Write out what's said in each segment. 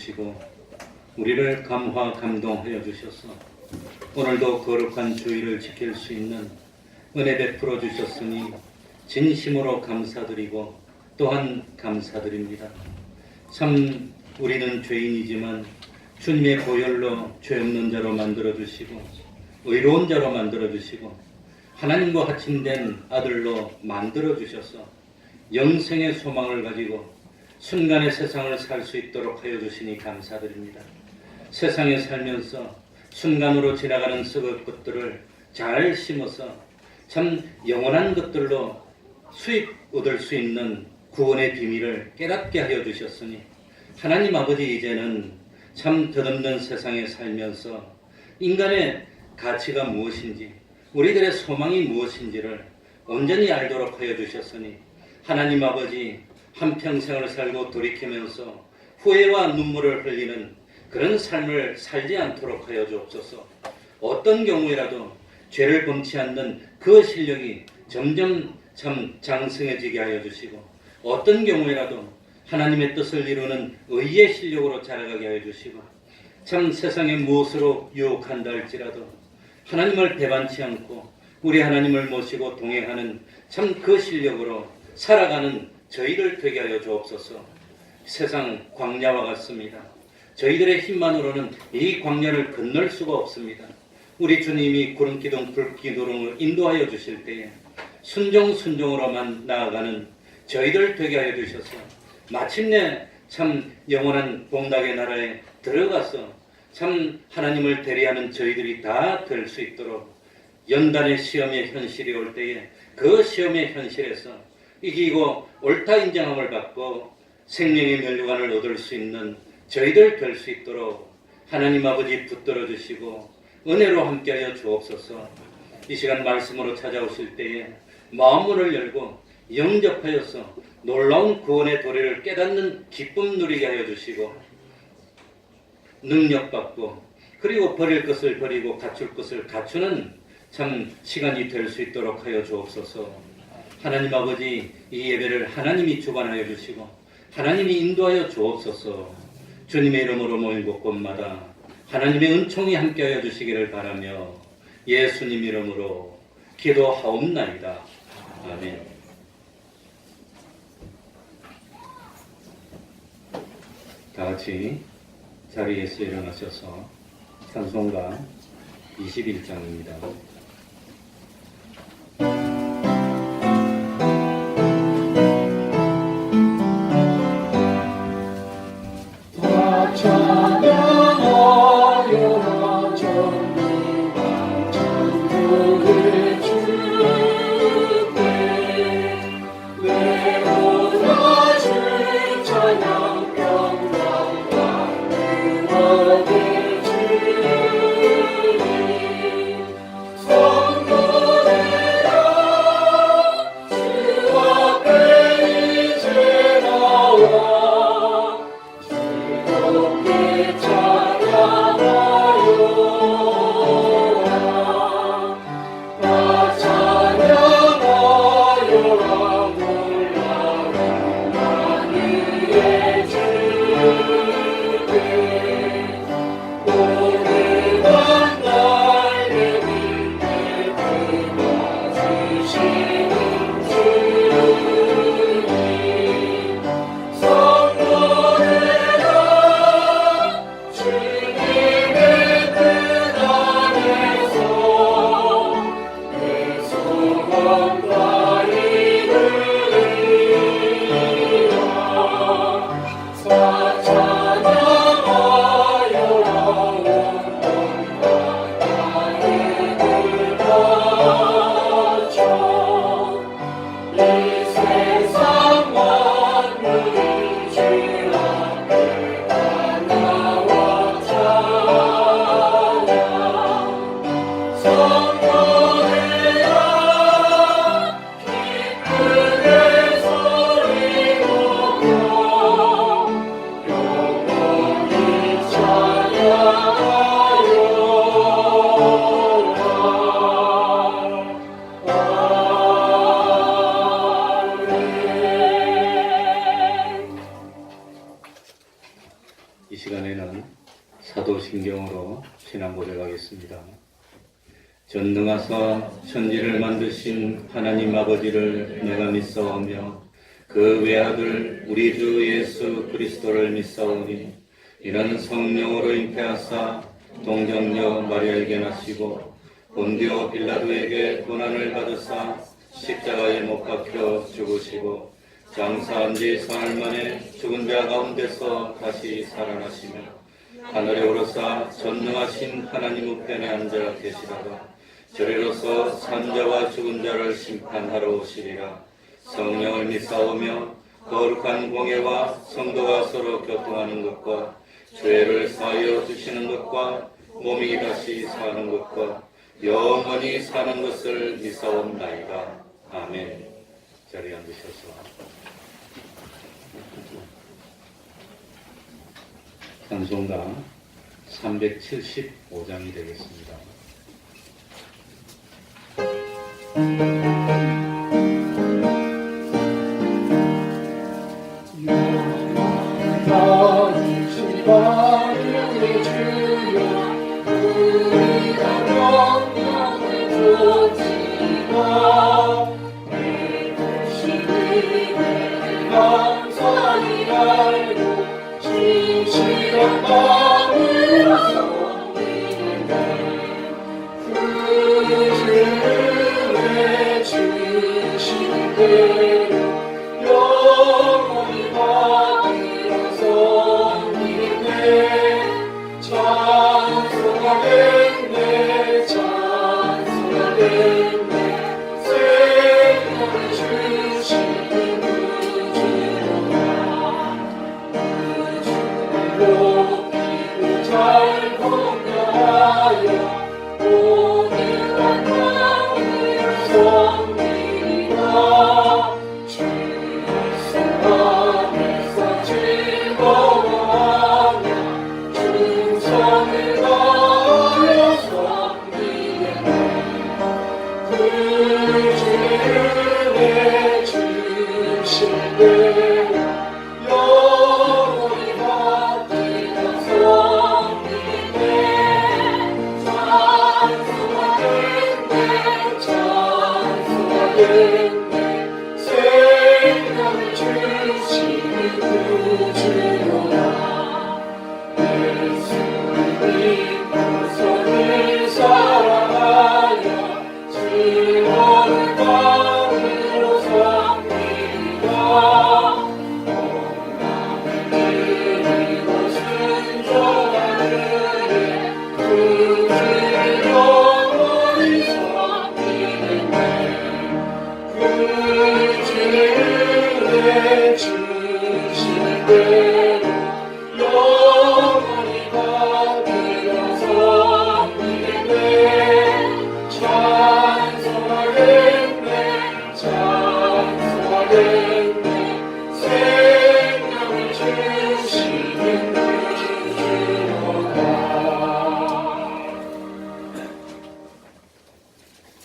주시고 우리를 감화 감동하여 주셔서 오늘도 거룩한 주일을 지킬 수 있는 은혜 베풀어 주셨으니 진심으로 감사드리고 또한 감사드립니다. 참 우리는 죄인이지만 주님의 보혈로 죄 없는 자로 만들어 주시고 의로운 자로 만들어 주시고 하나님과 합친된 아들로 만들어 주셔서 영생의 소망을 가지고 순간의 세상을 살 수 있도록 하여 주시니 감사드립니다. 세상에 살면서 순간으로 지나가는 썩을 것들을 잘 심어서 참 영원한 것들로 수입 얻을 수 있는 구원의 비밀을 깨닫게 하여 주셨으니 하나님 아버지, 이제는 참 덧없는 세상에 살면서 인간의 가치가 무엇인지 우리들의 소망이 무엇인지를 온전히 알도록 하여 주셨으니 하나님 아버지, 한평생을 살고 돌이키면서 후회와 눈물을 흘리는 그런 삶을 살지 않도록 하여 주옵소서. 어떤 경우에라도 죄를 범치 않는 그 실력이 점점 참 장성해지게 하여 주시고 어떤 경우에라도 하나님의 뜻을 이루는 의의 실력으로 자라가게 하여 주시고 참 세상에 무엇으로 유혹한다 할지라도 하나님을 배반치 않고 우리 하나님을 모시고 동행하는 참 그 실력으로 살아가는 저희를 되게 하여 주옵소서. 세상 광야와 같습니다. 저희들의 힘만으로는 이 광야를 건널 수가 없습니다. 우리 주님이 구름기둥 불기둥을 인도하여 주실 때에 순종으로만 나아가는 저희들 되게 하여 주셔서 마침내 참 영원한 복락의 나라에 들어가서 참 하나님을 대리하는 저희들이 다 될 수 있도록 연단의 시험의 현실이 올 때에 그 시험의 현실에서 이기고 옳다 인정함을 받고 생명의 면류관을 얻을 수 있는 저희들 될 수 있도록 하나님 아버지 붙들어 주시고 은혜로 함께하여 주옵소서. 이 시간 말씀으로 찾아오실 때에 마음문을 열고 영접하여서 놀라운 구원의 도리를 깨닫는 기쁨 누리게 하여 주시고 능력받고 그리고 버릴 것을 버리고 갖출 것을 갖추는 참 시간이 될 수 있도록 하여 주옵소서. 하나님 아버지, 이 예배를 하나님이 주관하여 주시고 하나님이 인도하여 주옵소서. 주님의 이름으로 모인 곳곳마다 하나님의 은총이 함께하여 주시기를 바라며 예수님 이름으로 기도하옵나이다. 아멘. 다 같이 자리에서 일어나셔서 찬송가 21장입니다. 성도들아 전능하사 천지를 만드신 하나님 아버지를 내가 믿사오며 그 외아들 우리 주 예수 그리스도를 믿사오니 이는 성령으로 잉태하사 동정녀 마리아에게 나시고 본디오 빌라도에게 고난을 받으사 십자가에 못 박혀 죽으시고 장사한 지 사흘 만에 죽은 자 가운데서 다시 살아나시며 하늘에 오르사 전능하신 하나님 우편에 앉아 계시다가 저리로서 산자와 죽은 자를 심판하러 오시리라. 성령을 믿사오며 거룩한 공예와 성도가 서로 교통하는 것과 죄를 사하여 주시는 것과 몸이 다시 사는 것과 영원히 사는 것을 믿사옵나이다. 아멘. 자리에 앉으셔서 찬송가 375장이 되겠습니다.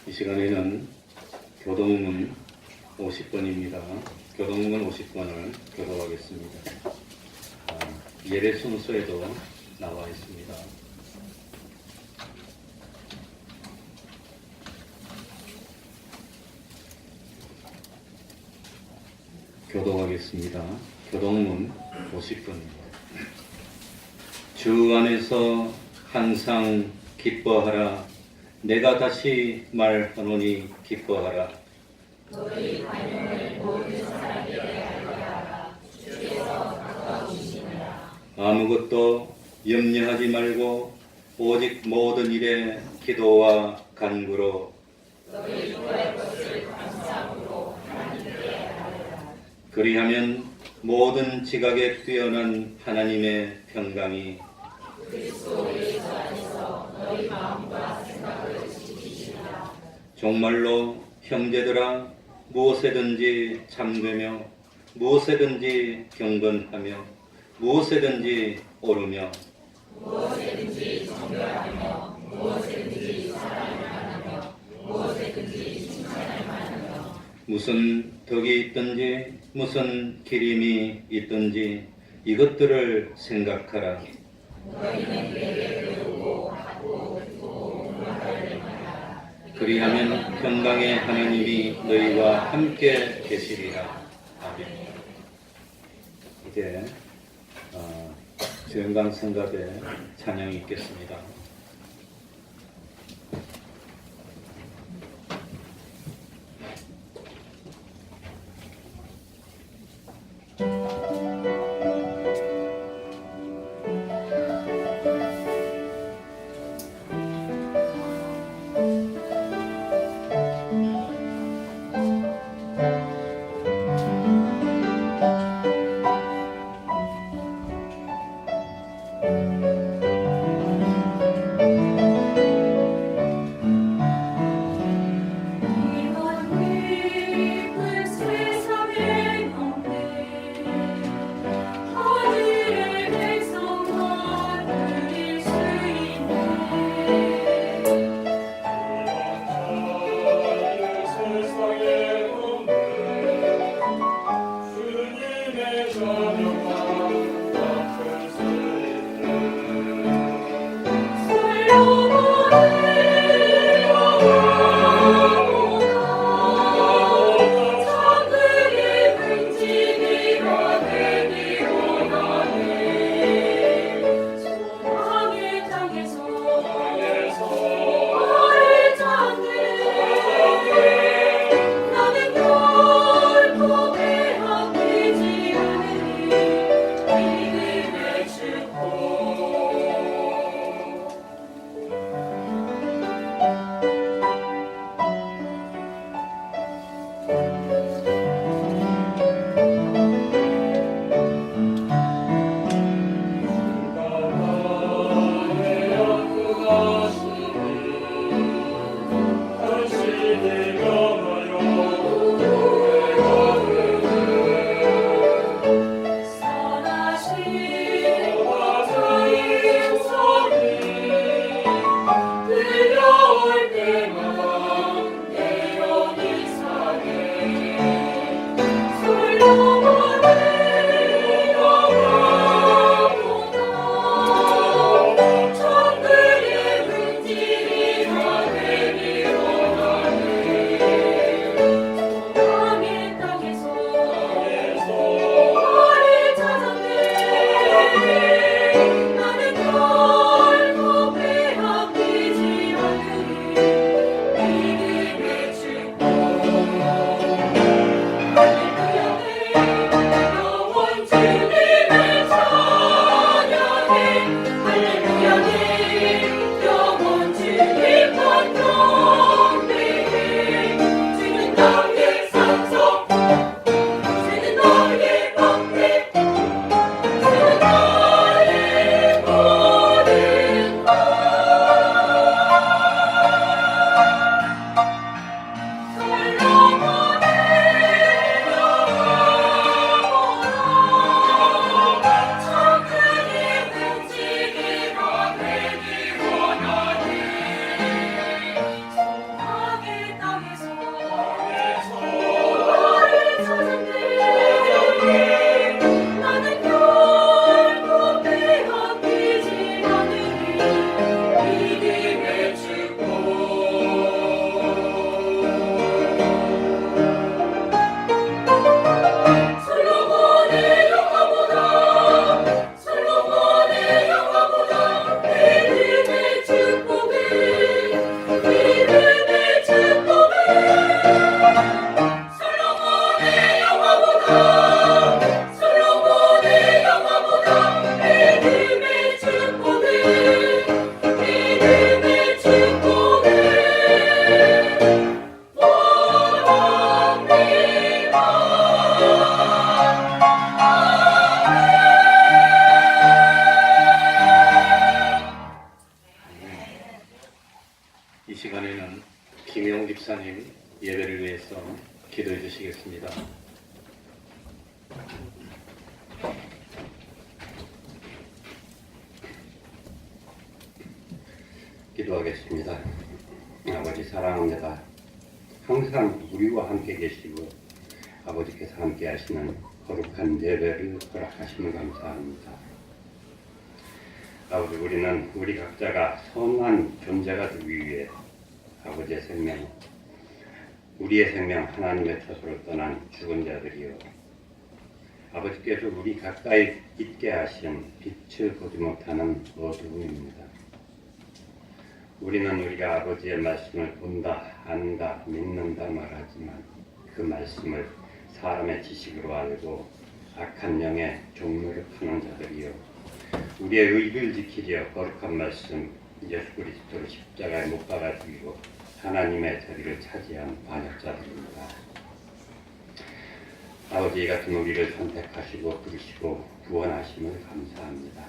이 시간에는 교동문 50번입니다. 교동문 50번을 교독하겠습니다. 예배 순서에도 나와 있습니다. 교독하겠습니다. 교동문 50번입니다. 주 안에서 항상 기뻐하라. 내가 다시 말하노니 기뻐하라. 너희 관용을 모든 사람에게 알게 하라. 주께서 가까우시니라. 아무것도 염려하지 말고 오직 모든 일에 기도와 간구로 너희 구할 것을 감사함으로 하나님께 아뢰라. 그리하면 모든 지각에 뛰어난 하나님의 평강이 그리스도 예수 안에서 너희 마음과 생각을 지키시리라. 정말로 형제들아 무엇에든지 참되며 무엇에든지 경건하며 무엇에든지 오르며 무엇에든지 정결하며 무엇에든지 사랑을 만하며 무엇에든지 칭찬을 만하며 무슨 덕이 있든지 무슨 기림이 있든지 이것들을 생각하라. 너희는 내게 배우고 받고 듣고 공부하려니 하라. 그리하면 평강의 하나님이 너희와 함께 계시리라. 아멘. 이제 주영강 성가대 찬양이 있겠습니다. 집사님 예배를 위해서 기도해 주시겠습니다. 기도하겠습니다. 아버지 사랑합니다. 항상 우리와 함께 계시고 아버지께서 함께 하시는 거룩한 예배를 허락하시면 감사합니다. 아버지, 우리는 우리 각자가 선한 존재가 되기 위해 아버지의 생명, 우리의 생명 하나님의 처소로 떠난 죽은 자들이요 아버지께서 우리 가까이 있게 하신 빛을 보지 못하는 어두움입니다. 우리는 우리가 아버지의 말씀을 본다, 안다, 믿는다 말하지만 그 말씀을 사람의 지식으로 알고 악한 영의 종로를 파는 자들이요 우리의 의를 지키려 거룩한 말씀 예수 그리스도를 십자가에 못 박아 죽이고 하나님의 자리를 차지한 반역자들입니다. 아버지 같은 우리를 선택하시고 부르시고 구원하심을 감사합니다.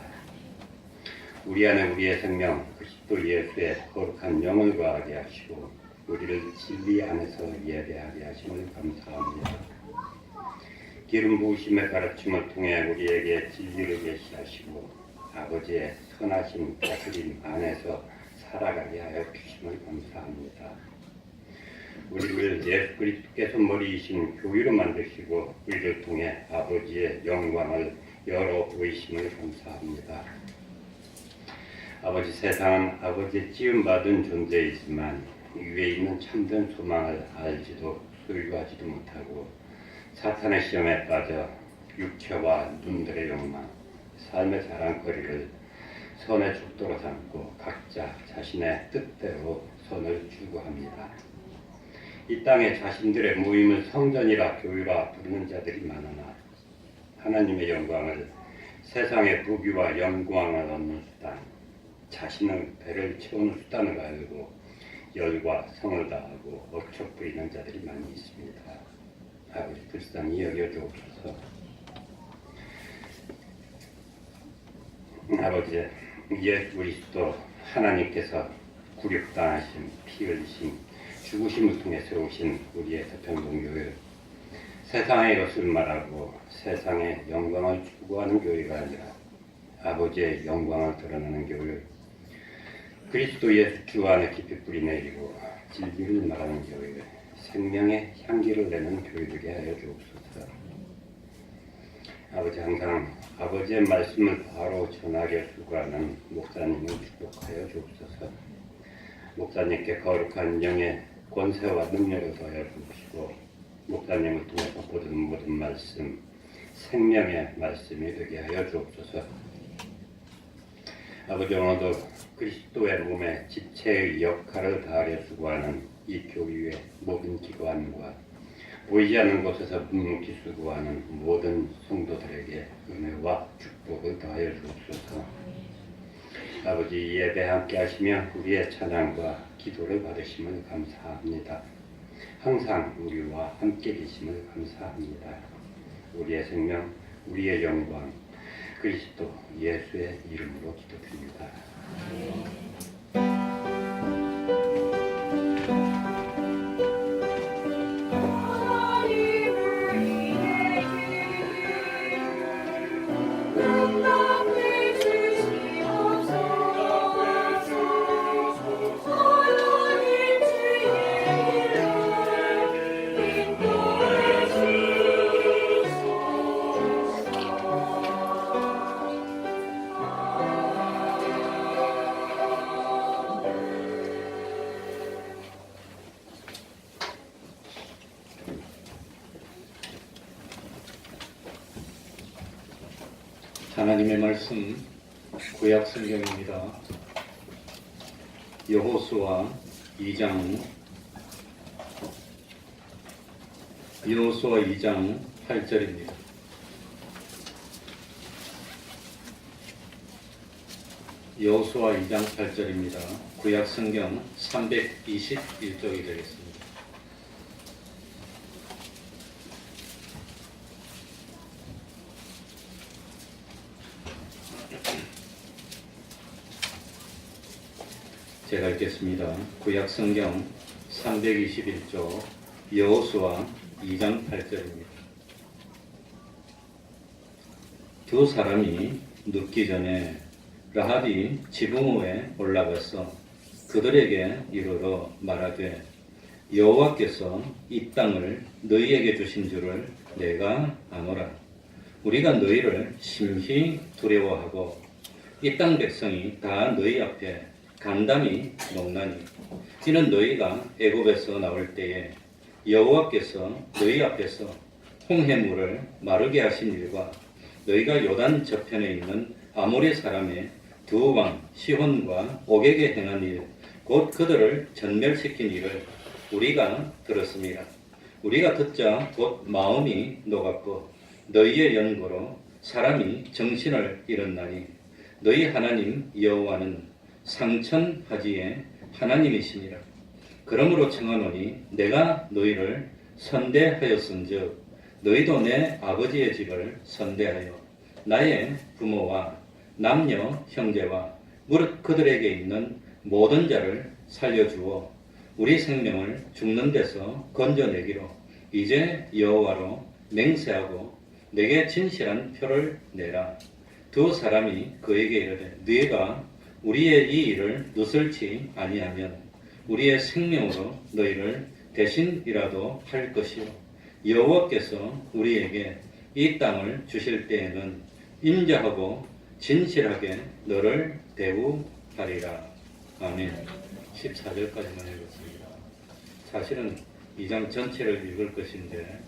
우리 안에 우리의 생명 그리스도 예수의 거룩한 영을 거하게 하시고 우리를 진리 안에서 예배하게 하심을 감사합니다. 기름 부으심의 가르침을 통해 우리에게 진리를 계시하시고 아버지의 선하신 다스림 안에서 살아가게 하여 주심을 감사합니다. 우리를 예수 그리스도께서 머리이신 교회로 만드시고 우리를 통해 아버지의 영광을 열어 보이심을 감사합니다. 아버지 세상은 아버지의 지음받은 존재이지만 위에 있는 참된 소망을 알지도 소유하지도 못하고 사탄의 시험에 빠져 육체와 눈들의 욕망, 삶의 자랑거리를 선의 족도로 삼고 각자 자신의 뜻대로 선을 추구합니다. 이 땅에 자신들의 모임을 성전이라 교회라 부르는 자들이 많으나 하나님의 영광을 세상의 부귀와 영광을 얻는 수단, 자신의 배를 채우는 수단을 알고 열과 성을 다하고 억척 부리는 자들이 많이 있습니다. 아버지 불쌍히 여겨주옵소서. 아버지 예수 그리스도 하나님께서 굴욕당하신 피 흘리신 죽으심을 통해 세우신 우리의 서평동교회 세상의 것을 말하고 세상의 영광을 추구하는 교회가 아니라 아버지의 영광을 드러내는 교회 그리스도 예수 주 안에 깊이 뿌리 내리고 진리를 말하는 교회 생명의 향기를 내는 교회되게 하여 주옵소서. 아버지 항상 아버지의 말씀을 바로 전하게 수고하는 목사님을 축복하여 주옵소서. 목사님께 거룩한 영의 권세와 능력을 더하여 주시고 목사님을 통해서 보는 모든 말씀 생명의 말씀이 되게 하여 주옵소서. 아버지 오늘도 그리스도의 몸에 지체의 역할을 다하려 수고하는 이 교회의 모든 기관과 보이지 않는 곳에서 묵묵히 수고하는 모든 성도들에게 은혜와 축복을 더하여 주옵소서. 아버지 예배 함께 하시며 우리의 찬양과 기도를 받으심을 감사합니다. 항상 우리와 함께 계심을 감사합니다. 우리의 생명, 우리의 영광, 그리스도 예수의 이름으로 기도드립니다. 하나님의 말씀 구약 성경입니다. 여호수아 2장 8절입니다. 여호수아 2장 8절입니다. 구약 성경 321쪽이 되겠습니다. 제가 읽겠습니다. 구약 성경 321쪽 여호수아 2장 8절입니다. 두 사람이 눕기 전에 라합이 지붕 위에 올라가서 그들에게 이르러 말하되 여호와께서 이 땅을 너희에게 주신 줄을 내가 아노라. 우리가 너희를 심히 두려워하고 이 땅 백성이 다 너희 앞에 간담이 먹나니 이는 너희가 애굽에서 나올 때에 여호와께서 너희 앞에서 홍해물을 마르게 하신 일과 너희가 요단 저편에 있는 아모리 사람의 두 왕 시혼과 옥에게 행한 일 곧 그들을 전멸시킨 일을 우리가 들었습니다. 우리가 듣자 곧 마음이 녹았고 너희의 연고로 사람이 정신을 잃었나니 너희 하나님 여호와는 상천하지의 하나님이시니라. 그러므로 청하노니 내가 너희를 선대하였은즉 너희도 내 아버지의 집을 선대하여 나의 부모와 남녀 형제와 무릇 그들에게 있는 모든 자를 살려주어 우리 생명을 죽는 데서 건져내기로 이제 여호와로 맹세하고 내게 진실한 표를 내라. 두 사람이 그에게 이르되 네가 우리의 이 일을 누설치 아니하면 우리의 생명으로 너희를 대신이라도 할 것이요 여호와께서 우리에게 이 땅을 주실 때에는 인자하고 진실하게 너를 대우하리라. 아멘. 14절까지만 읽었습니다. 사실은 2장 전체를 읽을 것인데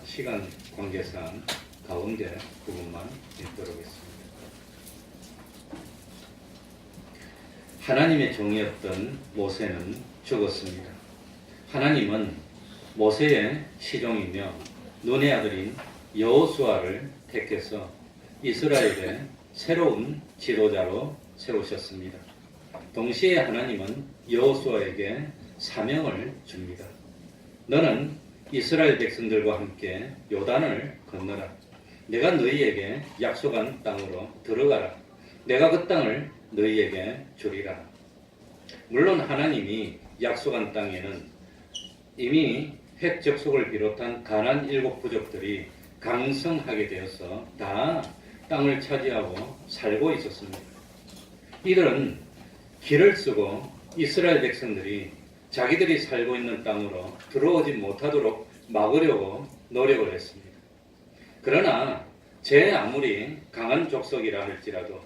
시간 관계상 가운데 부분만 읽도록 하겠습니다. 하나님의 종이었던 모세는 죽었습니다. 하나님은 모세의 시종이며 눈의 아들인 여호수아를 택해서 이스라엘의 새로운 지도자로 세우셨습니다. 동시에 하나님은 여호수아에게 사명을 줍니다. 너는 이스라엘 백성들과 함께 요단을 건너라. 내가 너희에게 약속한 땅으로 들어가라. 내가 그 땅을 너희에게 주리라. 물론 하나님이 약속한 땅에는 이미 헷 족속을 비롯한 가나안 7부족들이 강성하게 되어서 다 땅을 차지하고 살고 있었습니다. 이들은 길을 쓰고 이스라엘 백성들이 자기들이 살고 있는 땅으로 들어오지 못하도록 막으려고 노력을 했습니다. 그러나 제 아무리 강한 족속이라 할지라도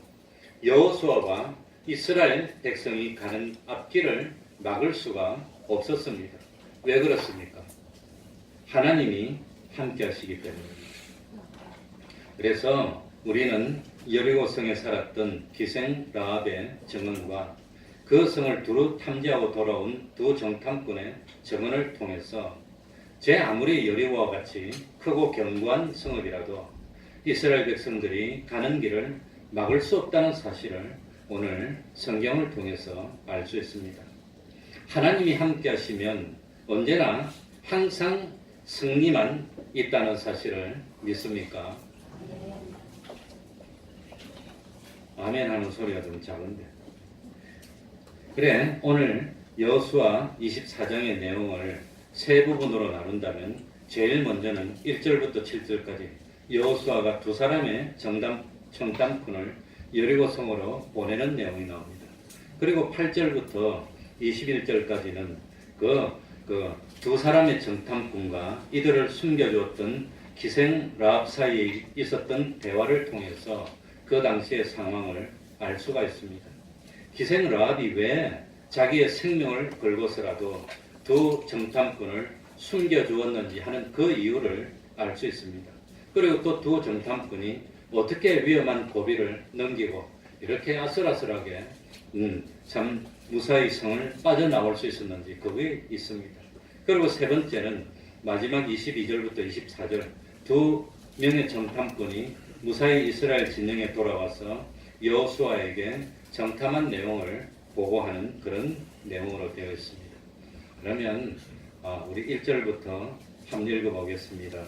여호수아와 이스라엘 백성이 가는 앞길을 막을 수가 없었습니다. 왜 그렇습니까? 하나님이 함께 하시기 때문입니다. 그래서 우리는 여리고성에 살았던 기생 라합의 증언과 그 성을 두루 탐지하고 돌아온 두 정탐꾼의 증언을 통해서 제 아무리 여리고와 같이 크고 견고한 성읍이라도 이스라엘 백성들이 가는 길을 막을 수 없다는 사실을 오늘 성경을 통해서 알 수 있습니다. 하나님이 함께 하시면 언제나 항상 승리만 있다는 사실을 믿습니까? 아멘 하는 소리가 좀 작은데. 그래, 오늘 여호수아 24장의 내용을 세 부분으로 나눈다면 제일 먼저는 1절부터 7절까지 여호수아가 두 사람의 정탐꾼을 여리고성으로 보내는 내용이 나옵니다. 그리고 8절부터 21절까지는 그 두 사람의 정탐꾼과 이들을 숨겨주었던 기생 라합 사이에 있었던 대화를 통해서 그 당시의 상황을 알 수가 있습니다. 기생 라합이 왜 자기의 생명을 걸고서라도 두 정탐꾼을 숨겨주었는지 하는 그 이유를 알 수 있습니다. 그리고 또 두 정탐꾼이 어떻게 위험한 고비를 넘기고 이렇게 아슬아슬하게 참 무사히 성을 빠져나올 수 있었는지 그게 있습니다. 그리고 세 번째는 마지막 22절부터 24절 두 명의 정탐꾼이 무사히 이스라엘 진영에 돌아와서 여호수아에게 정탐한 내용을 보고하는 그런 내용으로 되어 있습니다. 그러면 우리 1절부터 한번 읽어보겠습니다.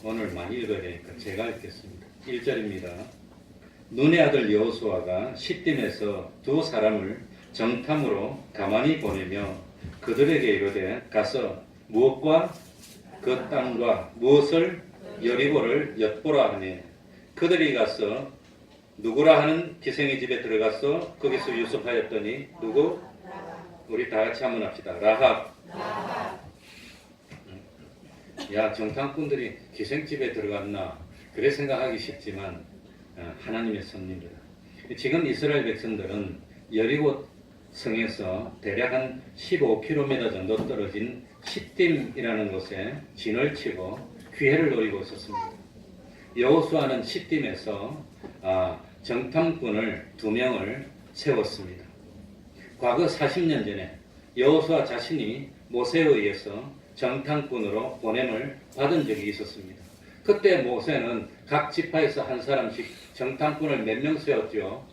오늘 많이 읽어야 되니까 제가 읽겠습니다. 1절입니다. 눈의 아들 여호수아가 시딤에서 두 사람을 정탐으로 가만히 보내며 그들에게 이르되 가서 무엇과 그 땅과 무엇을 여리고를 엿보라 하니 그들이 가서 누구라 하는 기생의 집에 들어가서 거기서 유습하였더니 누구? 우리 다 같이 한번 합시다. 라합. 야, 정탐꾼들이 기생집에 들어갔나? 그래 생각하기 쉽지만 하나님의 섭리입니다. 지금 이스라엘 백성들은 여리고 성에서 대략 한 15km 정도 떨어진 시딤이라는 곳에 진을 치고 기회를 노리고 있었습니다. 여호수아는 시딤에서 정탐꾼을 2명을 세웠습니다. 과거 40년 전에 여호수아 자신이 모세에 의해서 정탐꾼으로 보냄을 받은 적이 있었습니다. 그때 모세는 각 지파에서 한 사람씩 정탐꾼을 몇 명 세웠죠?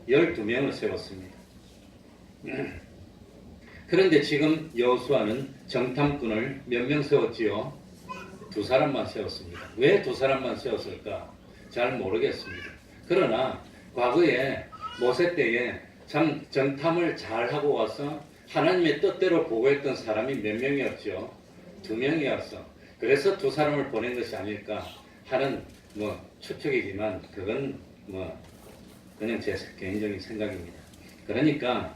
12명을 세웠습니다. 그런데 지금 여호수아는 정탐꾼을 몇 명 세웠지요? 2사람만 세웠습니다. 왜 2사람만 세웠을까? 잘 모르겠습니다. 그러나 과거에 모세 때에 참 정탐을 잘 하고 와서 하나님의 뜻대로 보고했던 사람이 몇 명이었죠? 2명이었어. 그래서 2사람을 보낸 것이 아닐까 하는 추측이지만 그건 그냥 제 개인적인 생각입니다. 그러니까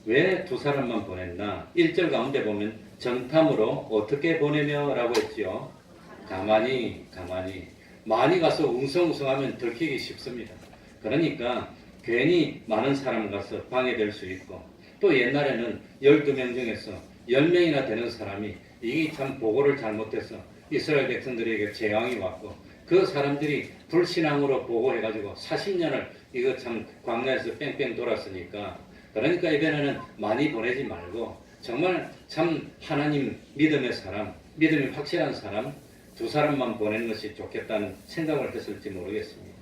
왜 2사람만 보냈나? 1절 가운데 보면 정탐으로 어떻게 보내며 라고 했지요. 가만히 많이 가서 웅성웅성하면 들키기 쉽습니다. 그러니까 괜히 많은 사람 가서 방해될 수 있고, 또 옛날에는 12명 중에서 10명이나 되는 사람이 이게 참 보고를 잘못해서 이스라엘 백성들에게 재앙이 왔고, 그 사람들이 불신앙으로 보고해가지고 40년을 이거 참 광야에서 뺑뺑 돌았으니까, 그러니까 이번에는 많이 보내지 말고 정말 참 하나님 믿음의 사람, 믿음이 확실한 사람 2사람만 보내는 것이 좋겠다는 생각을 했을지 모르겠습니다.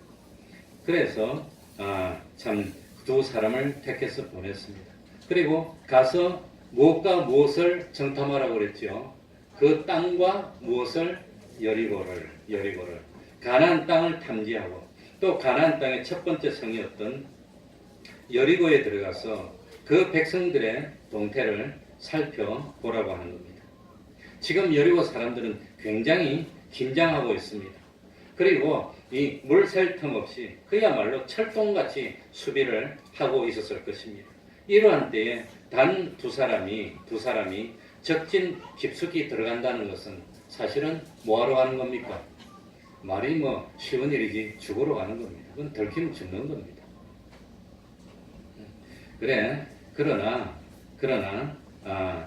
그래서 참 2사람을 택해서 보냈습니다. 그리고 가서 무엇과 무엇을 정탐하라고 그랬죠. 그 땅과 무엇을 여리고를 가나안 땅을 탐지하고, 또 가나안 땅의 첫 번째 성이었던 여리고에 들어가서 그 백성들의 동태를 살펴보라고 하는 겁니다. 지금 여리고 사람들은 굉장히 긴장하고 있습니다. 그리고 이 물 셀 틈 없이 그야말로 철동같이 수비를 하고 있었을 것입니다. 이러한 때에 단 2사람이 적진 깊숙이 들어간다는 것은 사실은 뭐하러 가는 겁니까? 말이 쉬운 일이지 죽으러 가는 겁니다. 그건 들키면 죽는 겁니다. 그러나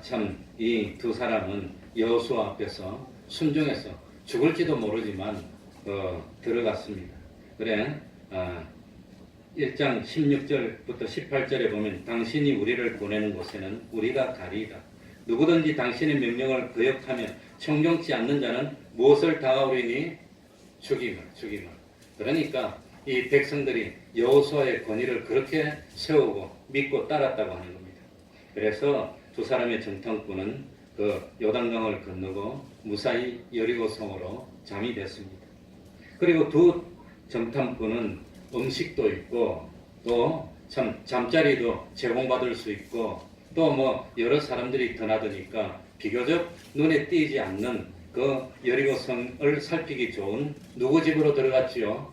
참 이 2사람은 여호수아 앞에서 순종해서 죽을지도 모르지만 들어갔습니다. 1장 16절부터 18절에 보면 당신이 우리를 보내는 곳에는 우리가 가리이다. 누구든지 당신의 명령을 거역하며 청종치 않는 자는 무엇을 당하오리니? 죽임을. 그러니까 이 백성들이 여호수아의 권위를 그렇게 세우고 믿고 따랐다고 하는 겁니다. 그래서 2사람의 정탐꾼은 그 요단강을 건너고 무사히 여리고 성으로 잠입했습니다. 그리고 2 정탐꾼은 음식도 있고 또 참 잠자리도 제공받을 수 있고 또 여러 사람들이 드나드니까 비교적 눈에 띄지 않는 그 여리고 성을 살피기 좋은 누구 집으로 들어갔지요?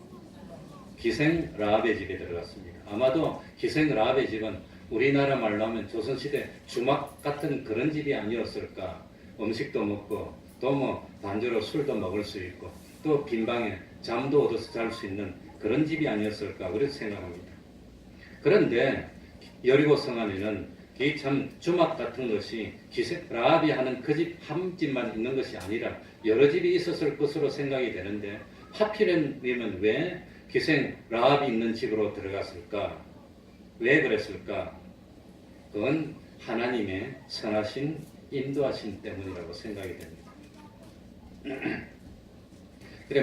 기생 라합의 집에 들어갔습니다. 아마도 기생 라합의 집은 우리나라 말로 하면 조선시대 주막 같은 그런 집이 아니었을까. 음식도 먹고 또 반주로 술도 먹을 수 있고 또 빈방에 잠도 얻어서 잘 수 있는 그런 집이 아니었을까 그렇게 생각합니다. 그런데 여리고 성 안에는 이 참 주막 같은 것이 기생 라합이 하는 그 집 한 집만 있는 것이 아니라 여러 집이 있었을 것으로 생각이 되는데 하필이면 왜 기생 라합이 있는 집으로 들어갔을까? 왜 그랬을까? 그건 하나님의 선하신 인도하심 때문이라고 생각이 됩니다.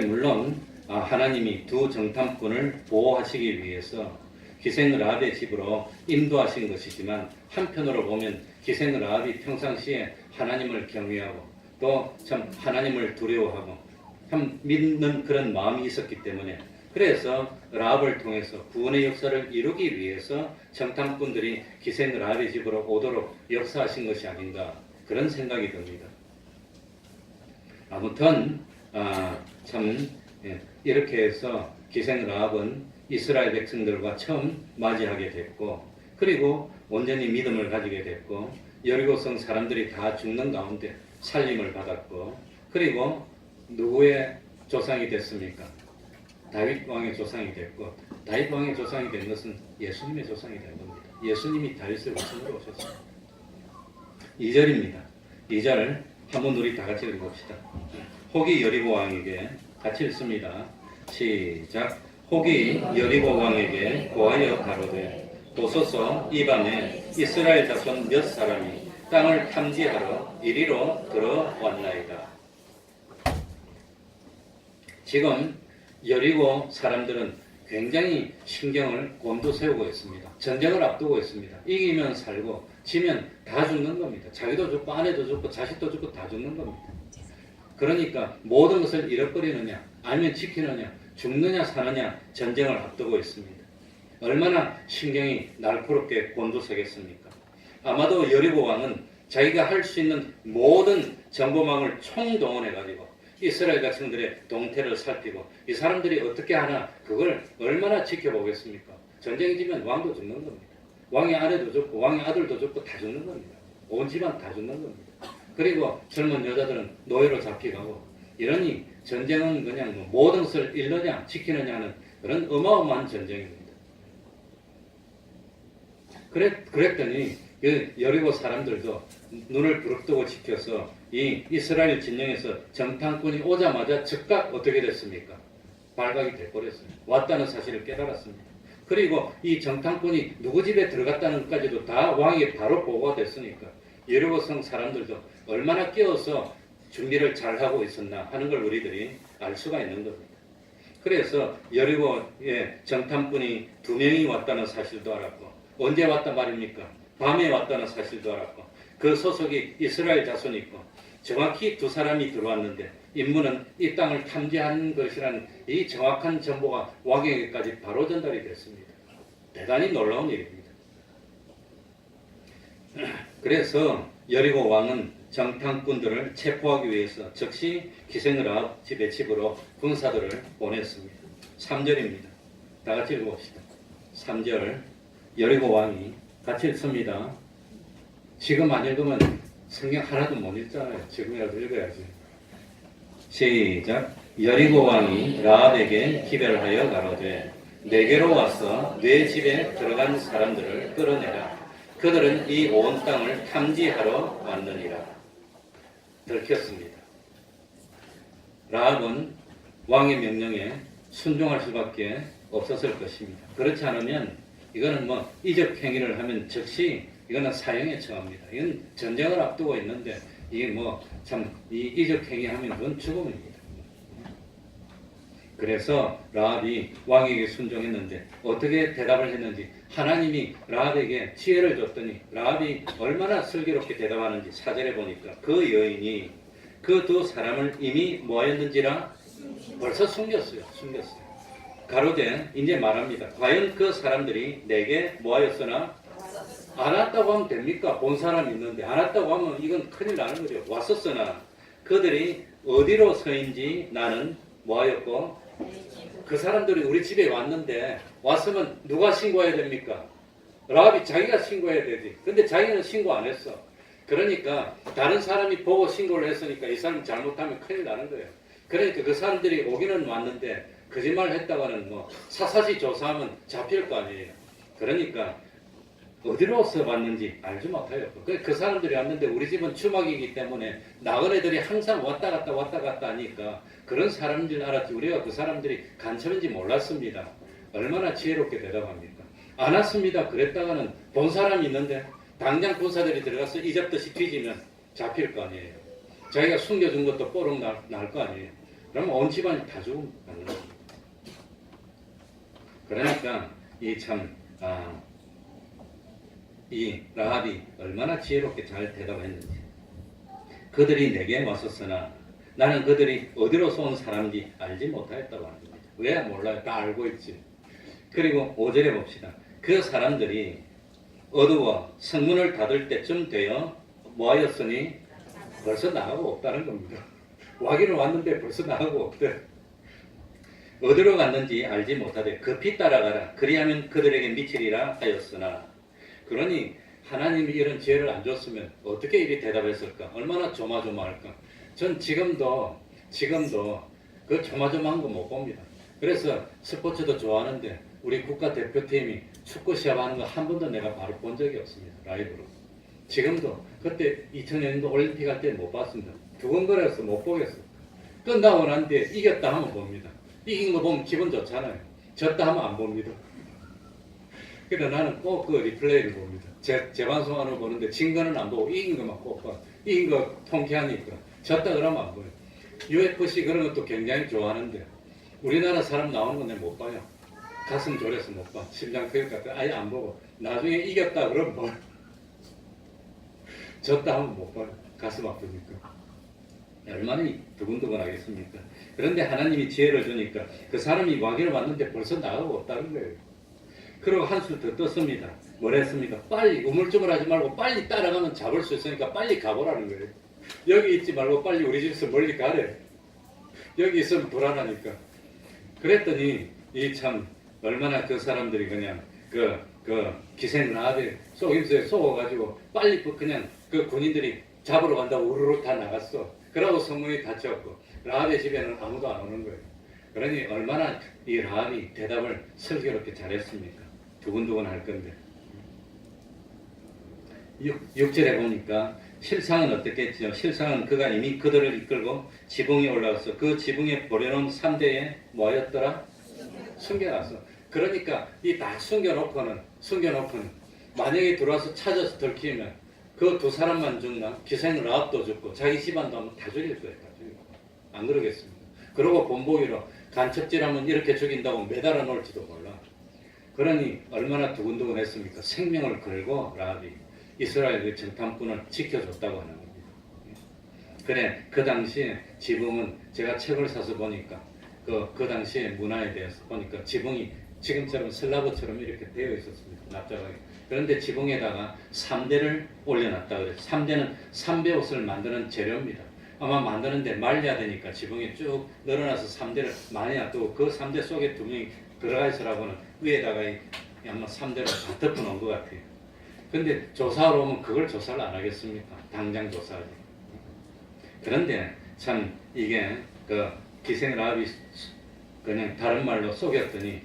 물론 하나님이 2 정탐꾼을 보호하시기 위해서 기생 라합의 집으로 인도하신 것이지만 한편으로 보면 기생 라합이 평상시에 하나님을 경외하고 또 참 하나님을 두려워하고 참 믿는 그런 마음이 있었기 때문에 그래서 라합을 통해서 구원의 역사를 이루기 위해서 정탐꾼들이 기생 라합의 집으로 오도록 역사하신 것이 아닌가 그런 생각이 듭니다. 아무튼 참 이렇게 해서 기생 라합은 이스라엘 백성들과 처음 맞이하게 됐고 그리고 온전히 믿음을 가지게 됐고 여리고성 사람들이 다 죽는 가운데 살림을 받았고 그리고 누구의 조상이 됐습니까? 다윗 왕의 조상이 됐고 다윗 왕의 조상이 된 것은 예수님의 조상이 된 겁니다. 예수님이 다윗을 후손으로 오셨습니다. 2절입니다. 2절 한번 우리 다 같이 읽어봅시다. 혹이 여리고 왕에게 같이 읽습니다. 시작. 혹이 여리고 왕에게 고하여 가로되 보소서 이 밤에 이스라엘 자손 몇 사람이 땅을 탐지하러 이리로 들어왔나이다. 지금 여리고 사람들은 굉장히 신경을 곤두세우고 있습니다. 전쟁을 앞두고 있습니다. 이기면 살고 지면 다 죽는 겁니다. 자기도 죽고 아내도 죽고 자식도 죽고 다 죽는 겁니다. 그러니까 모든 것을 잃어버리느냐 아니면 지키느냐 죽느냐 사느냐 전쟁을 앞두고 있습니다. 얼마나 신경이 날카롭게 곤두서겠습니까? 아마도 여리고 왕은 자기가 할 수 있는 모든 정보망을 총동원해가지고 이스라엘 백성들의 동태를 살피고 이 사람들이 어떻게 하나 그걸 얼마나 지켜보겠습니까? 전쟁이 지면 왕도 죽는 겁니다. 왕의 아내도 죽고 왕의 아들도 죽고 다 죽는 겁니다. 온 집안 다 죽는 겁니다. 그리고 젊은 여자들은 노예로 잡혀가고 이러니 전쟁은 그냥 뭐 모든 것을 잃느냐 지키느냐 하는 그런 어마어마한 전쟁입니다. 그랬더니 여리고 사람들도 눈을 부릅뜨고 지켜서 이 이스라엘 진영에서 정탐꾼이 오자마자 즉각 어떻게 됐습니까? 발각이 돼버렸습니다. 왔다는 사실을 깨달았습니다. 그리고 이 정탐꾼이 누구 집에 들어갔다는 것까지도 다 왕에게 바로 보고가 됐으니까 여리고 성 사람들도 얼마나 깨어서 준비를 잘하고 있었나 하는 걸 우리들이 알 수가 있는 겁니다. 그래서 여리고에 정탐꾼이 2명이 왔다는 사실도 알았고 언제 왔단 말입니까? 밤에 왔다는 사실도 알았고 그 소속이 이스라엘 자손이 있고 정확히 2사람이 들어왔는데 임무는 이 땅을 탐지하는 것이라는 이 정확한 정보가 왕에게까지 바로 전달이 됐습니다. 대단히 놀라운 일입니다. 그래서 여리고 왕은 정탐꾼들을 체포하기 위해서 즉시 기생을 집의 집으로 군사들을 보냈습니다. 3절입니다. 다 같이 읽어봅시다. 3절 여리고 왕이 같이 읽습니다. 지금 안 읽으면 성경 하나도 못 읽잖아요. 지금이라도 읽어야지. 시작. 여리고 왕이 라합에게 기별하여 가로되 내게로 와서 내 집에 들어간 사람들을 끌어내라. 그들은 이 온 땅을 탐지하러 왔느니라. 들켰습니다. 라합은 왕의 명령에 순종할 수밖에 없었을 것입니다. 그렇지 않으면 이거는 뭐 이적 행위를 하면 즉시 이거는 사형에 처합니다. 이건 전쟁을 앞두고 있는데 이게 뭐 참 이 이적 행위하면 그건 죽음입니다. 그래서 라합이 왕에게 순종했는데 어떻게 대답을 했는지 하나님이 라합에게 지혜를 줬더니 라합이 얼마나 슬기롭게 대답하는지 4절에 보니까 그 여인이 그 2사람을 이미 뭐하였는지라 벌써 숨겼어요. 가로되 이제 말합니다. 과연 그 사람들이 내게 뭐하였으나 안 왔다고 하면 됩니까? 본 사람이 있는데 안 왔다고 하면 이건 큰일 나는 거죠. 왔었으나 그들이 어디로 서인지 나는 뭐하였고 그 사람들이 우리 집에 왔는데 왔으면 누가 신고해야 됩니까? 라합이 자기가 신고해야 되지. 근데 자기는 신고 안 했어. 그러니까 다른 사람이 보고 신고를 했으니까 이 사람이 잘못하면 큰일 나는 거예요. 그러니까 그 사람들이 오기는 왔는데 거짓말을 했다가는 뭐 사사시 조사하면 잡힐 거 아니에요. 그러니까 어디로서 왔는지 알지 못해요. 그 사람들이 왔는데 우리 집은 추막이기 때문에 나그네들이 항상 왔다 갔다 하니까 그런 사람인 줄 알았지 우리가 그 사람들이 간첩인지 몰랐습니다. 얼마나 지혜롭게 대답합니까? 안 왔습니다. 그랬다가는 본 사람이 있는데 당장 군사들이 들어가서 이잡듯이 뒤지면 잡힐 거 아니에요. 자기가 숨겨준 것도 뽀록 날 거 아니에요. 그러면 온 집안이 다 죽으면 안 나요. 그러니까 이 라합이 얼마나 지혜롭게 잘 대답했는지. 그들이 내게 왔었으나 나는 그들이 어디로서 온 사람인지 알지 못하였다고 하는 겁니다. 왜 몰라요? 다 알고 있지. 그리고 5절에 봅시다. 그 사람들이 어두워 성문을 닫을 때쯤 되어 뭐하였으니 벌써 나가고 없다는 겁니다. 와기는 왔는데 벌써 나가고 없대. 어디로 갔는지 알지 못하되 급히 따라가라. 그리하면 그들에게 미치리라 하였으나. 그러니 하나님이 이런 지혜를 안 줬으면 어떻게 이리 대답했을까? 얼마나 조마조마할까? 전 지금도 그 조마조마한 거 못 봅니다. 그래서 스포츠도 좋아하는데 우리 국가대표팀이 축구 시합하는 거 한 번도 내가 바로 본 적이 없습니다. 라이브로. 지금도 그때 2000년도 올림픽 할 때 못 봤습니다. 두근거려서 못 보겠어. 끝나고 난 뒤에 이겼다 하면 봅니다. 이긴 거 보면 기분 좋잖아요. 졌다 하면 안 봅니다. 그래서 나는 꼭 그 리플레이를 봅니다. 재방송하는 거 보는데 진 거는 안 보고 이긴 것만 꼭 봐. 이긴 거 통쾌하니까. 졌다 그러면 안 보여. UFC 그런 것도 굉장히 좋아하는데 우리나라 사람 나오는 건 내가 못 봐요. 가슴 졸여서 못 봐. 심장 터질 것 같아. 아예 안 보고. 나중에 이겼다 그러면 봐요. 졌다 하면 못 봐요. 가슴 아프니까. 얼마나 두근두근 하겠습니까? 그런데 하나님이 지혜를 주니까 그 사람이 왕위를 받는데 벌써 나가고 없다는 거예요. 그리고 한술 더 떴습니다. 뭘 했습니까? 빨리 우물쭈물하지 말고 빨리 따라가면 잡을 수 있으니까 빨리 가보라는 거예요. 여기 있지 말고 빨리 우리 집에서 멀리 가래. 여기 있으면 불안하니까. 그랬더니 이 참 얼마나 그 사람들이 그냥 그 기생나합에 속임수에 속아가지고 빨리 그냥 그 군인들이 잡으러 간다고 우르르 다 나갔어. 그러고 성문이 닫혔고 라합의 집에는 아무도 안 오는 거예요. 그러니 얼마나 이 라합이 대답을 슬기롭게 잘했습니까? 두근두근 할 건데 6절에 보니까 실상은 어떻게 했죠? 실상은 그가 이미 그들을 이끌고 지붕에 올라가서 그 지붕에 버려놓은 3대에 뭐였더라? 숨겨놨어. 그러니까 이 다 숨겨놓고는 만약에 들어와서 찾아서 들키면 그 두 사람만 죽나? 기생 라합도 죽고 자기 집안도 하면 다 죽일 거예요. 다 죽일 거예요. 안 그러겠습니까? 그러고 본보기로 간첩질하면 이렇게 죽인다고 매달아 놓을지도 몰라. 그러니 얼마나 두근두근 했습니까? 생명을 걸고 라합이 이스라엘 그 정탐꾼을 지켜줬다고 하는 겁니다. 그래, 그 당시에 지붕은 제가 책을 사서 보니까 그 당시에 문화에 대해서 보니까 지붕이 지금처럼 슬라브처럼 이렇게 되어 있었습니다. 납작하게. 그런데 지붕에다가 3대를 올려놨다 그래요. 3대는 삼배 옷을 만드는 재료입니다. 아마 만드는데 말려야 되니까 지붕에 쭉 늘어나서 3대를 많이 놔두고 그 3대 속에 두 명이 들어가 있으라고는 위에다가 아마 3대를 다 덮어놓은 것 같아요. 근데 조사하러 오면 그걸 조사를 안 하겠습니까? 당장 조사하지. 그런데 참 이게 그 기생라합이 그냥 다른 말로 속였더니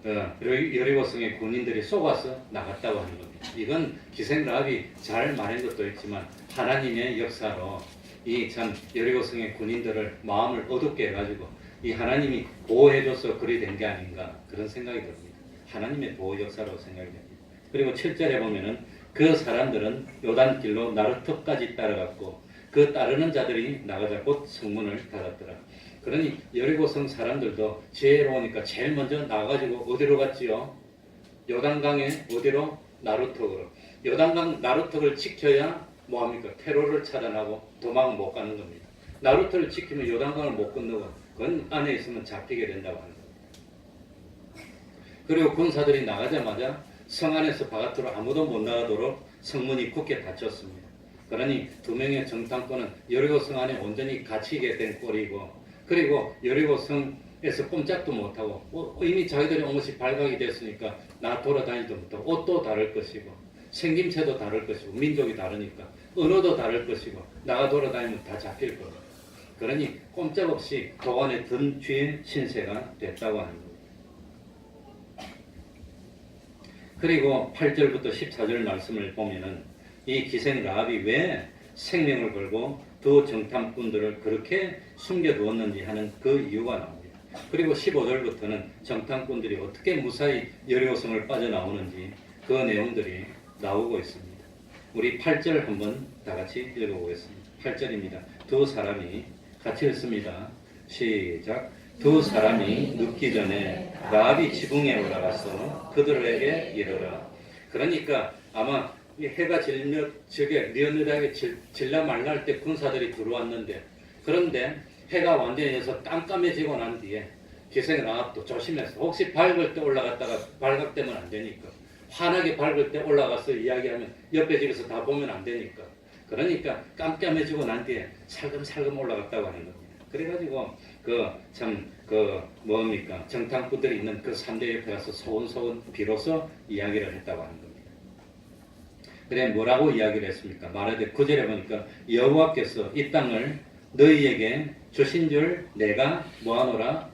여리고성의 군인들이 속아서 나갔다고 하는 겁니다. 이건 기생라합이 잘 말한 것도 있지만 하나님의 역사로 이 참 여리고성의 군인들을 마음을 어둡게 해가지고 이 하나님이 보호해줘서 그리 된 게 아닌가 그런 생각이 듭니다. 하나님의 보호 역사로 생각이 됩니다. 그리고 7절에 보면은 그 사람들은 요단길로 나루터까지 따라갔고 그 따르는 자들이 나가자 곧 성문을 닫았더라. 그러니 여리고성 사람들도 지혜로우니까 제일 먼저 나가가지고 어디로 갔지요? 요단강에 어디로? 나루턱으로. 요단강 나루턱을 지켜야 뭐합니까? 테러를 차단하고 도망 못 가는 겁니다. 나루턱을 지키면 요단강을 못 건너고 그건 안에 있으면 잡히게 된다고 하는 겁니다. 그리고 군사들이 나가자마자 성 안에서 바깥으로 아무도 못 나가도록 성문이 굳게 닫혔습니다. 그러니 두 명의 정탐꾼은 여리고성 안에 온전히 갇히게 된 꼴이고 그리고 여리고성에서 꼼짝도 못하고 이미 자기들이 온 것이 발각이 됐으니까 나 돌아다니지도 못하고 옷도 다를 것이고 생김새도 다를 것이고 민족이 다르니까 언어도 다를 것이고 나가 돌아다니면 다 잡힐 거고 그러니 꼼짝없이 도관에 든 쥐의 신세가 됐다고 하는 겁니다. 그리고 8절부터 14절 말씀을 보면은 이 기생 라합이 왜 생명을 걸고 두 정탐꾼들을 그렇게 숨겨두었는지 하는 그 이유가 나옵니다. 그리고 15절부터는 정탐꾼들이 어떻게 무사히 여리고성을 빠져나오는지 그 내용들이 나오고 있습니다. 우리 8절 한번 다 같이 읽어보겠습니다. 8절입니다. 두 사람이 같이 읽습니다. 시작. 두 사람이 눕기 전에 라합이 지붕에 올라가서 그들에게 이르라. 그러니까 아마 해가 리얼리하게 질라 말라 할 때 군사들이 들어왔는데 그런데 해가 완전히 해서 깜깜해지고 난 뒤에 기생라합도 조심해서 혹시 밝을 때 올라갔다가 발각되면 안 되니까 환하게 밝을 때 올라가서 이야기하면 옆에 집에서 다 보면 안 되니까 그러니까 깜깜해지고 난 뒤에 살금살금 올라갔다고 하는 겁니다. 그래가지고 뭡니까 정탐꾼들이 있는 그 3대 옆에 가서 소원소원 비로소 이야기를 했다고 하는 겁니다. 그래 뭐라고 이야기를 했습니까? 말하되 9절에 보니까 여호와께서 이 땅을 너희에게 주신 줄 내가 뭐하노라?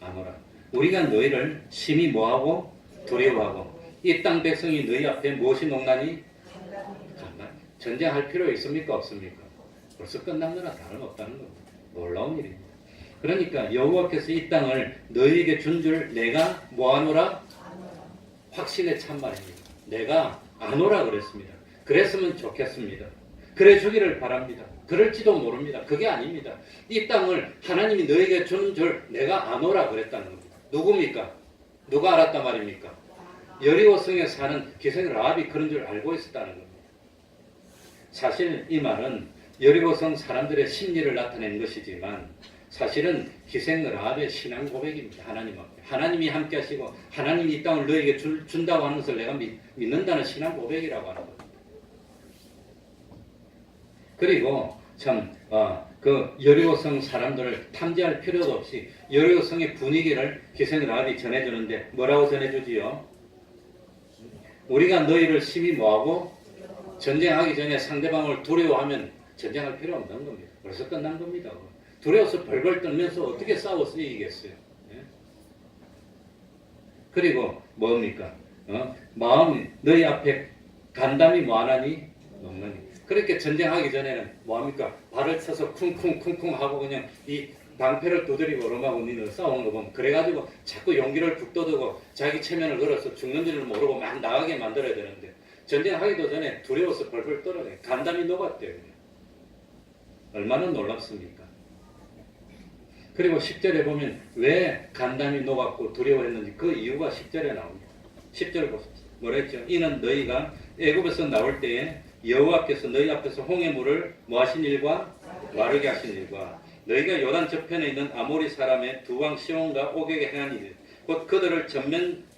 아노라. 우리가 너희를 심히 뭐하고 두려워하고 이 땅 백성이 너희 앞에 무엇이 농난이 간다. 전쟁할 필요 있습니까 없습니까? 벌써 끝난 거나 다름없다는 겁니다. 놀라운 일입니다. 그러니까 여호와께서 이 땅을 너희에게 준 줄 내가 뭐하노라? 확신의 참말입니다. 내가 아노라 그랬습니다. 그랬으면 좋겠습니다. 그래 주기를 바랍니다. 그럴지도 모릅니다. 그게 아닙니다. 이 땅을 하나님이 너에게 주는 줄 내가 아노라 그랬다는 겁니다. 누굽니까? 누가 알았단 말입니까? 여리고성에 사는 기생 라합이 그런 줄 알고 있었다는 겁니다. 사실 이 말은 여리고성 사람들의 심리를 나타낸 것이지만 사실은 기생 라합의 신앙 고백입니다. 하나님 앞에. 하나님이 함께 하시고 하나님이 이 땅을 너에게 준다고 하는 것을 내가 믿는다는 신앙 고백이라고 하는 겁니다. 그리고 참 그 여리고성 사람들을 탐지할 필요도 없이 여리고성의 분위기를 기생 라합이 전해주는데 뭐라고 전해주지요? 우리가 너희를 심히 뭐하고 전쟁하기 전에 상대방을 두려워하면 전쟁할 필요 없는 겁니다. 벌써 끝난 겁니다. 두려워서 벌벌 떨면서 어떻게 싸워서 이기겠어요? 예? 그리고 뭡니까? 마음이 너희 앞에 간담이 뭐하나니? 없나니? 그렇게 전쟁하기 전에는 뭐합니까? 발을 쳐서 쿵쿵쿵쿵 하고 그냥 이 방패를 두드리고 오름하고 니는 싸우는 거 보면 그래가지고 자꾸 용기를 북돋우고 자기 체면을 걸어서 죽는 줄을 모르고 막 나가게 만들어야 되는데 전쟁하기도 전에 두려워서 벌벌 떨어내 간담이 녹았대요. 그냥. 얼마나 놀랍습니까? 그리고 10절에 보면 왜 간담이 녹았고 두려워했는지 그 이유가 10절에 나옵니다. 10절 보십시오. 뭐라 했죠? 이는 너희가 애굽에서 나올 때에 여호와께서 너희 앞에서 홍해 물을 뭐 하신 일과 마르게 하신 일과 너희가 요단 저편에 있는 아모리 사람의 두 왕 시온과 오격에 행한 일 곧 그들을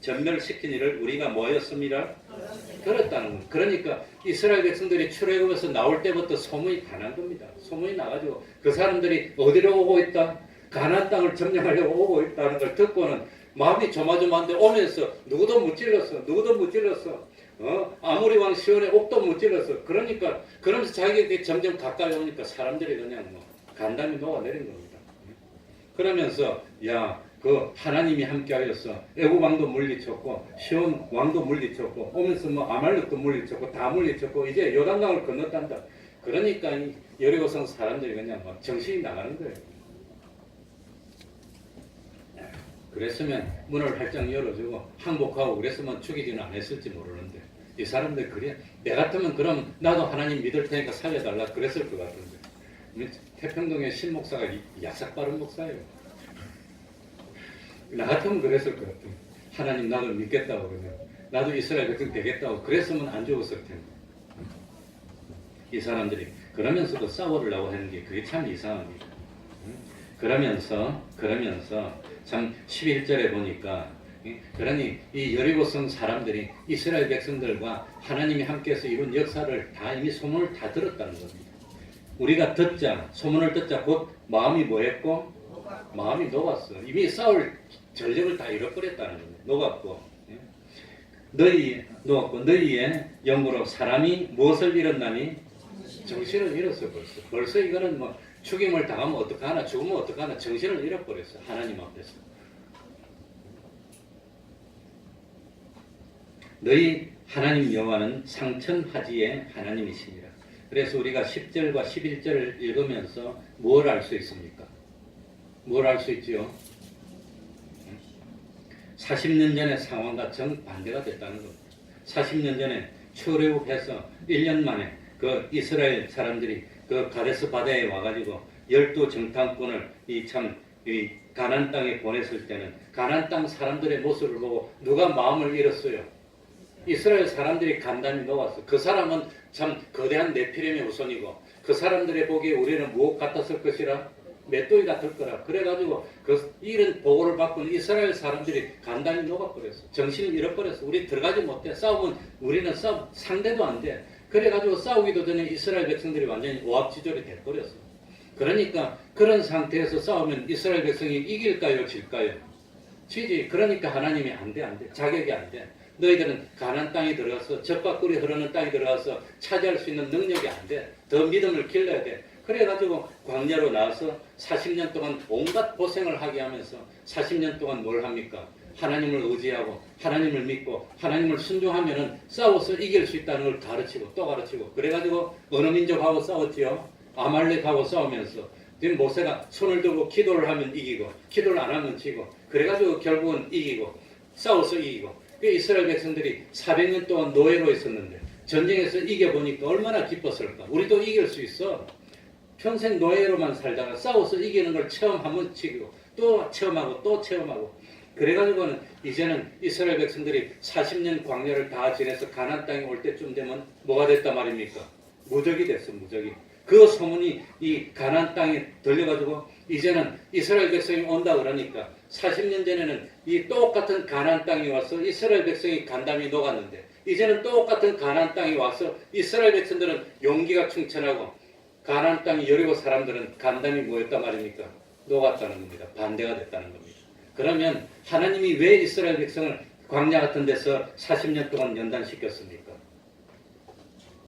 전멸시킨 일을 우리가 뭐였습니다? 들었다는 겁니다. 그러니까 이스라엘 백성들이 출애굽에서 나올 때부터 소문이 다 난 겁니다. 소문이 나가지고 그 사람들이 어디로 오고 있다? 가나안 땅을 점령하려고 오고 있다는 걸 듣고는 마음이 조마조마한데 오면서 누구도 무찔렀어. 아모리 왕 시온의 옥도 무찔렀어. 그러니까 그러면서 자기에게 점점 가까이 오니까 사람들이 그냥 뭐 간담이 녹아내린 겁니다. 그러면서 그 하나님이 함께하였어. 애굽 왕도 물리쳤고 시온 왕도 물리쳤고 오면서 뭐 아말렉도 물리쳤고 다 물리쳤고 이제 요단강을 건넜단다. 그러니까 이 여리고성 사람들이 그냥 막 정신이 나가는 거예요. 그랬으면 문을 활짝 열어주고 항복하고 그랬으면 죽이지는 않았을지 모르는데 이 사람들 그래 내 같으면 그럼 나도 하나님 믿을 테니까 살려달라 그랬을 것 같은데 태평동의 신 목사가 약삭 빠른 목사예요. 나 같으면 그랬을 것 같아. 하나님 나도 믿겠다고 그러면 나도 이스라엘 백성 되겠다고 그랬으면 안 죽었을 텐데 이 사람들이 그러면서도 싸우려고 하는 게 그게 참 이상합니다. 그러면서 참 11절에 보니까 그러니 이 여리고성 사람들이 이스라엘 백성들과 하나님이 함께해서 이룬 역사를 다 이미 소문을 다 들었다는 겁니다. 우리가 소문을 듣자 곧 마음이 뭐했고? 마음이 녹았어. 이미 싸울 전력을 다 잃어버렸다는 겁니다. 녹았고 너희의 영으로 사람이 무엇을 잃었나니? 정신을 잃었어 벌써 이거는 뭐 죽임을 당하면 어떡하나 죽으면 어떡하나 정신을 잃어버렸어. 하나님 앞에서. 너희 하나님 여호와는 상천하지의 하나님이시니라. 그래서 우리가 10절과 11절을 읽으면서 뭘 알 수 있습니까? 뭘 알 수 있지요? 40년 전의 상황과 정반대가 됐다는 겁니다. 40년 전에 출애굽해서 1년 만에 그 이스라엘 사람들이 그 가데스 바다에 와가지고 12정탐꾼을 이 가나안 땅에 보냈을 때는 가나안 땅 사람들의 모습을 보고 누가 마음을 잃었어요? 이스라엘 사람들이 간담이 녹았어. 그 사람은 참 거대한 네피림의 후손이고 그 사람들의 보기에 우리는 무엇 같았을 것이라? 맷돌이 같을 거라. 그래가지고 그 이런 보고를 받고 이스라엘 사람들이 간담이 녹아버렸어. 정신을 잃어버렸어. 우리 들어가지 못해. 싸우면 우리는 상대도 안 돼. 그래가지고 싸우기도 전에 이스라엘 백성들이 완전히 오합지졸이 돼버렸어. 그러니까 그런 상태에서 싸우면 이스라엘 백성이 이길까요? 질까요? 지지. 그러니까 하나님이 안 돼. 자격이 안 돼. 너희들은 가나안 땅에 들어가서 젖과 꿀이 흐르는 땅에 들어가서 차지할 수 있는 능력이 안 돼. 더 믿음을 길러야 돼. 그래가지고 광야로 나와서 40년 동안 온갖 고생을 하게 하면서 40년 동안 뭘 합니까? 하나님을 의지하고 하나님을 믿고 하나님을 순종하면은 싸워서 이길 수 있다는 걸 가르치고 또 가르치고 그래가지고 어느 민족하고 싸웠지요? 아말렉하고 싸우면서 지금 모세가 손을 들고 기도를 하면 이기고 기도를 안 하면 지고 그래가지고 결국은 이기고 싸워서 이기고 그 이스라엘 백성들이 400년 동안 노예로 있었는데 전쟁에서 이겨보니까 얼마나 기뻤을까. 우리도 이길 수 있어. 평생 노예로만 살다가 싸워서 이기는 걸 체험하면 지고 또 체험하고 또 체험하고 그래가지고는 이제는 이스라엘 백성들이 40년 광야를 다 지내서 가나안 땅에 올 때쯤 되면 뭐가 됐단 말입니까? 무적이 됐어. 무적이. 그 소문이 이 가나안 땅에 들려가지고 이제는 이스라엘 백성이 온다 그러니까 40년 전에는 이 똑같은 가나안 땅에 와서 이스라엘 백성이 간담이 녹았는데 이제는 똑같은 가나안 땅에 와서 이스라엘 백성들은 용기가 충천하고 가나안 땅 여리고 사람들은 간담이 뭐였단 말입니까? 녹았다는 겁니다. 반대가 됐다는 겁니다. 그러면 하나님이 왜 이스라엘 백성을 광야 같은 데서 40년 동안 연단시켰습니까?